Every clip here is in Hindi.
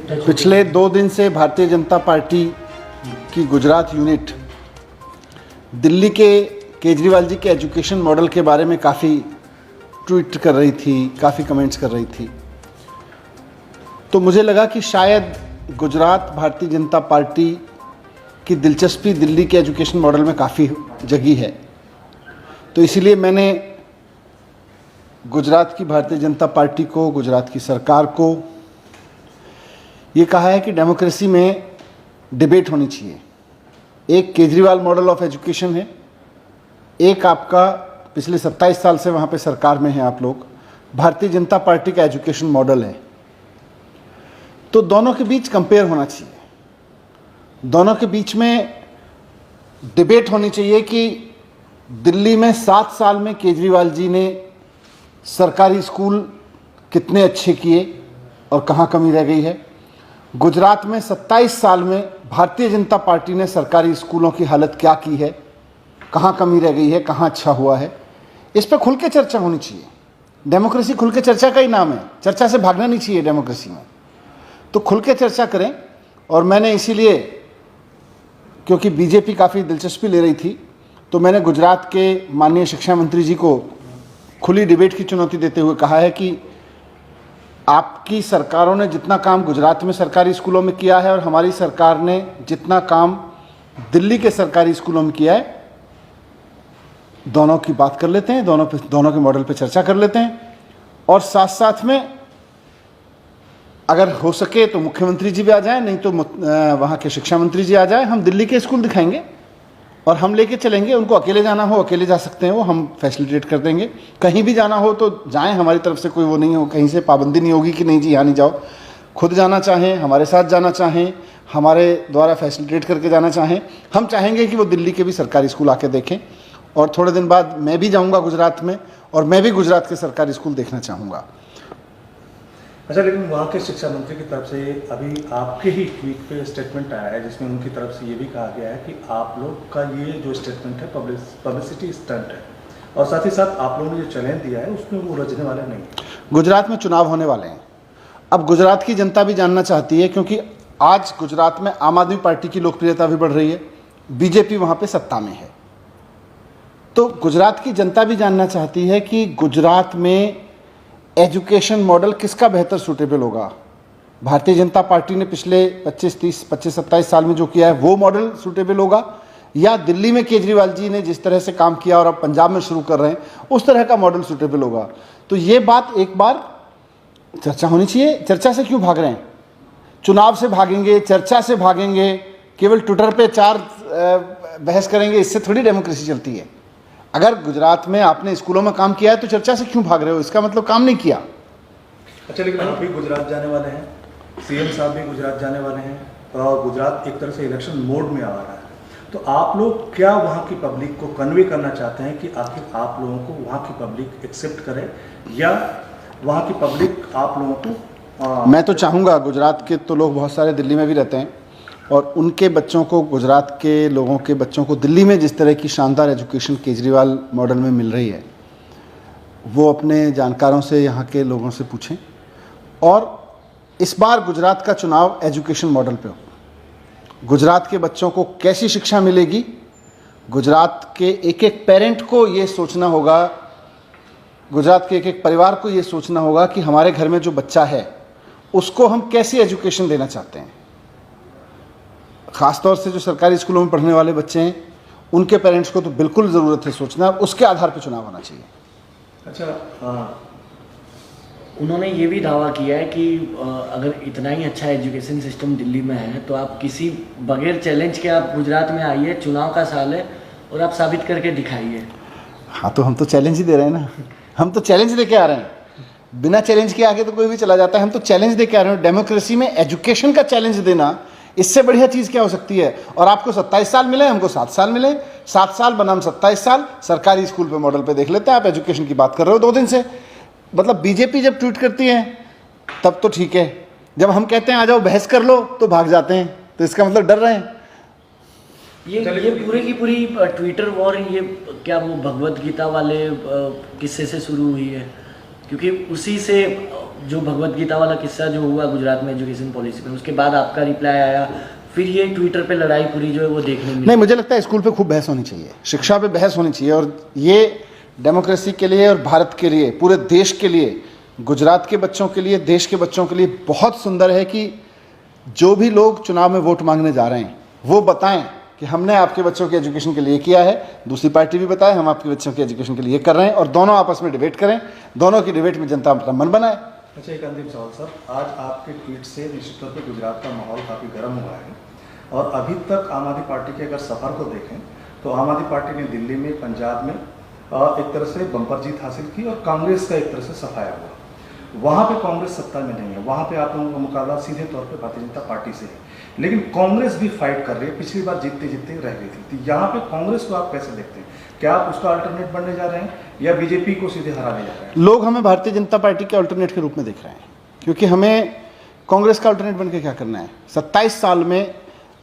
पिछले 2 दिन से भारतीय जनता पार्टी की गुजरात यूनिट दिल्ली के केजरीवाल जी के एजुकेशन मॉडल के बारे में काफ़ी ट्वीट कर रही थी, काफ़ी कमेंट्स कर रही थी। तो मुझे लगा कि शायद गुजरात भारतीय जनता पार्टी की दिलचस्पी दिल्ली के एजुकेशन मॉडल में काफ़ी जगी है। तो इसीलिए मैंने गुजरात की भारतीय जनता पार्टी को, गुजरात की सरकार को ये कहा है कि डेमोक्रेसी में डिबेट होनी चाहिए। एक केजरीवाल मॉडल ऑफ एजुकेशन है, एक आपका पिछले 27 साल से वहाँ पे सरकार में है आप लोग, भारतीय जनता पार्टी का एजुकेशन मॉडल है। तो दोनों के बीच कंपेयर होना चाहिए, दोनों के बीच में डिबेट होनी चाहिए कि दिल्ली में 7 साल में केजरीवाल जी ने सरकारी स्कूल कितने अच्छे किए और कहाँ कमी रह गई है। गुजरात में 27 साल में भारतीय जनता पार्टी ने सरकारी स्कूलों की हालत क्या की है, कहाँ कमी रह गई है, कहाँ अच्छा हुआ है। इस पर खुल के चर्चा होनी चाहिए। डेमोक्रेसी खुल के चर्चा का ही नाम है, चर्चा से भागना नहीं चाहिए डेमोक्रेसी में। तो खुल के चर्चा करें। और मैंने इसीलिए, क्योंकि बीजेपी काफ़ी दिलचस्पी ले रही थी, तो मैंने गुजरात के माननीय शिक्षा मंत्री जी को खुली डिबेट की चुनौती देते हुए कहा है कि आपकी सरकारों ने जितना काम गुजरात में सरकारी स्कूलों में किया है और हमारी सरकार ने जितना काम दिल्ली के सरकारी स्कूलों में किया है, दोनों की बात कर लेते हैं, दोनों के मॉडल पे चर्चा कर लेते हैं। और साथ साथ में अगर हो सके तो मुख्यमंत्री जी भी आ जाएं, नहीं तो वहाँ के शिक्षा मंत्री जी आ जाएं। हम दिल्ली के स्कूल दिखाएंगे और हम लेके चलेंगे। उनको अकेले जाना हो अकेले जा सकते हैं, वो हम फैसिलिटेट कर देंगे। कहीं भी जाना हो तो जाएं, हमारी तरफ से कोई वो नहीं हो, कहीं से पाबंदी नहीं होगी कि नहीं जी यहाँ नहीं जाओ। खुद जाना चाहें, हमारे साथ जाना चाहें, हमारे द्वारा फैसिलिटेट करके जाना चाहें, हम चाहेंगे कि वो दिल्ली के भी सरकारी स्कूल आके देखें। और थोड़े दिन बाद मैं भी जाऊँगा गुजरात में और मैं भी गुजरात के सरकारी स्कूल देखना चाहूँगा। अच्छा, लेकिन वहाँ के शिक्षा मंत्री की तरफ से अभी आपके ही ट्वीट पे स्टेटमेंट आया है जिसमें उनकी तरफ से ये भी कहा गया है कि आप लोग का ये जो स्टेटमेंट है पब्लिसिटी स्टंट है, और साथ ही साथ आप लोगों ने जो चैलेंज दिया है उसमें वो रचने वाले नहीं। गुजरात में चुनाव होने वाले हैं। अब गुजरात की जनता भी जानना चाहती है, क्योंकि आज गुजरात में आम आदमी पार्टी की लोकप्रियता भी बढ़ रही है, बीजेपी वहाँ पर सत्ता में है। तो गुजरात की जनता भी जानना चाहती है कि गुजरात में एजुकेशन मॉडल किसका बेहतर सूटेबल होगा। भारतीय जनता पार्टी ने पिछले 25-27 साल में जो किया है वो मॉडल सूटेबल होगा, या दिल्ली में केजरीवाल जी ने जिस तरह से काम किया और अब पंजाब में शुरू कर रहे हैं उस तरह का मॉडल सूटेबल होगा। तो ये बात एक बार चर्चा होनी चाहिए। चर्चा से क्यों भाग रहे हैं? चुनाव से भागेंगे, चर्चा से भागेंगे, केवल ट्विटर पे 4 बहस करेंगे, इससे थोड़ी डेमोक्रेसी चलती है। अगर गुजरात में आपने स्कूलों में काम किया है तो चर्चा से क्यों भाग रहे हो? इसका मतलब काम नहीं किया। अच्छा, लेकिन आप भी गुजरात जाने वाले हैं, सीएम साहब भी गुजरात जाने वाले हैं, और गुजरात एक तरह से इलेक्शन मोड में आ रहा है। तो आप लोग क्या वहाँ की पब्लिक को कन्वे करना चाहते हैं कि आखिर आप लोगों को वहाँ की पब्लिक एक्सेप्ट करे, या वहाँ की पब्लिक आप लोगों को मैं तो चाहूँगा, गुजरात के तो लोग बहुत सारे दिल्ली में भी रहते हैं और उनके बच्चों को, गुजरात के लोगों के बच्चों को दिल्ली में जिस तरह की शानदार एजुकेशन केजरीवाल मॉडल में मिल रही है, वो अपने जानकारों से, यहाँ के लोगों से पूछें। और इस बार गुजरात का चुनाव एजुकेशन मॉडल पे हो। गुजरात के बच्चों को कैसी शिक्षा मिलेगी, गुजरात के एक एक पेरेंट को ये सोचना होगा, गुजरात के एक एक परिवार को ये सोचना होगा कि हमारे घर में जो बच्चा है उसको हम कैसी एजुकेशन देना चाहते हैं। ख़ासतौर से जो सरकारी स्कूलों में पढ़ने वाले बच्चे हैं, उनके पेरेंट्स को तो बिल्कुल ज़रूरत है सोचना, उसके आधार पर चुनाव होना चाहिए। अच्छा, उन्होंने ये भी दावा किया है कि अगर इतना ही अच्छा एजुकेशन सिस्टम दिल्ली में है तो आप किसी बगैर चैलेंज के आप गुजरात में आइए, चुनाव का साल है, और आप साबित करके दिखाइए। हाँ, तो हम तो चैलेंज ही दे रहे हैं ना, हम तो चैलेंज लेके आ रहे हैं। बिना चैलेंज के आगे तो कोई भी चला जाता है, हम तो चैलेंज दे के आ रहे हैं। डेमोक्रेसी में एजुकेशन का चैलेंज देना, इससे बढ़िया चीज़ क्या हो सकती है? और आपको 27 साल मिले, हमको 7 साल मिले, 7 साल बनाम 27 साल, सरकारी स्कूल पे मॉडल पे देख लेते हैं। आप एजुकेशन की बात कर रहे हो 2 दिन से। मतलब बीजेपी जब ट्वीट करती है तब तो ठीक है, जब हम कहते हैं आ जाओ बहस कर लो तो भाग जाते हैं। तो इसका मतलब डर रहे हैं। ये पूरी की पूरी ट्विटर वॉर, ये क्या वो भगवत गीता वाले किस्से से शुरू हुई है, क्योंकि उसी से जो भगवत गीता वाला किस्सा जो हुआ गुजरात में एजुकेशन पॉलिसी में, उसके बाद आपका रिप्लाई आया, फिर ये ट्विटर पे लड़ाई पूरी जो है वो देखने मिली। नहीं, मुझे लगता है स्कूल पे खूब बहस होनी चाहिए, शिक्षा पे बहस होनी चाहिए, और ये डेमोक्रेसी के लिए और भारत के लिए, पूरे देश के लिए, गुजरात के बच्चों के लिए, देश के बच्चों के लिए बहुत सुंदर है कि जो भी लोग चुनाव में वोट मांगने जा रहे हैं वो बताएं कि हमने आपके बच्चों के एजुकेशन के लिए किया है, दूसरी पार्टी भी बताए हम आपके बच्चों के एजुकेशन के लिए कर रहे हैं, और दोनों आपस में डिबेट करें, दोनों की डिबेट में जनता अपना मन बनाए। अच्छा, एक अंतिम सवाल सर, आज आपके ट्वीट से निश्चित तौर पर गुजरात का माहौल काफ़ी गर्म हुआ है, और अभी तक आम आदमी पार्टी के अगर सफ़र को देखें तो आम आदमी पार्टी ने दिल्ली में, पंजाब में एक तरह से बम्पर जीत हासिल की, और कांग्रेस का एक तरह से सफाया हुआ। वहाँ पे कांग्रेस सत्ता में नहीं है, वहाँ पे आप लोगों का मुकाबला सीधे तौर पे भारतीय जनता पार्टी से है, लेकिन कांग्रेस भी फाइट कर रही है, पिछली बार जीतते जीतते रह गई थी। तो यहाँ पे कांग्रेस को आप कैसे देखते हैं? क्या आप उसका अल्टरनेट बनने जा रहे हैं या बीजेपी को सीधे हराने जा रहे हैं? लोग हमें भारतीय जनता पार्टी के अल्टरनेट के रूप में देख रहे हैं, क्योंकि हमें कांग्रेस का अल्टरनेट बन के क्या करना है। 27 साल में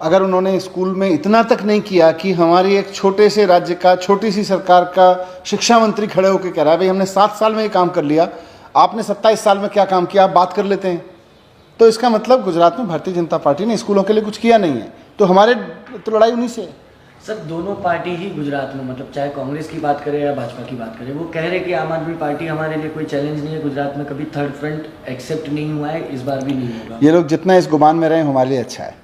अगर उन्होंने स्कूल में इतना तक नहीं किया कि हमारी एक छोटे से राज्य का, छोटी सी सरकार का शिक्षा मंत्री खड़े होकर कह रहा है भाई हमने 7 साल में ये काम कर लिया, आपने 27 साल में क्या काम किया, आप बात कर लेते हैं। तो इसका मतलब गुजरात में भारतीय जनता पार्टी ने स्कूलों के लिए कुछ किया नहीं है, तो हमारे तो लड़ाई उन्हीं से है। सर, दोनों पार्टी ही गुजरात में, मतलब चाहे कांग्रेस की बात करें या भाजपा की बात करें, वो कह रहे कि आम आदमी पार्टी हमारे लिए कोई चैलेंज नहीं है, गुजरात में कभी थर्ड फ्रंट एक्सेप्ट नहीं हुआ है, इस बार भी नहीं होगा। ये लोग जितना इस गुमान में रहे हमारे लिए अच्छा है,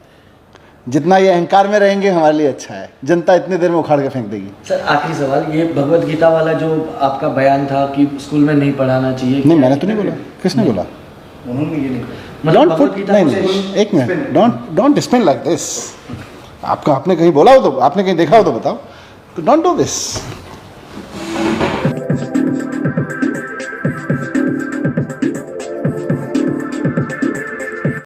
जितना ये अहंकार में रहेंगे हमारे लिए अच्छा है, जनता इतने देर में उखाड़ के फेंक देगी। सर, आखिरी सवाल, ये भगवत गीता वाला जो आपका बयान था कि स्कूल में नहीं पढ़ाना चाहिए, नहीं, मैंने तो नहीं बोला। किसने बोला? उन्होंने ये नहीं कहा। मतलब डोंट भगवत पुट, गीता नहीं को नहीं, एक minute, don't spend like this. आपका आपने कहीं बोला हो तो, आपने कहीं देखा हो तो बताओ, डोंट डू दिस।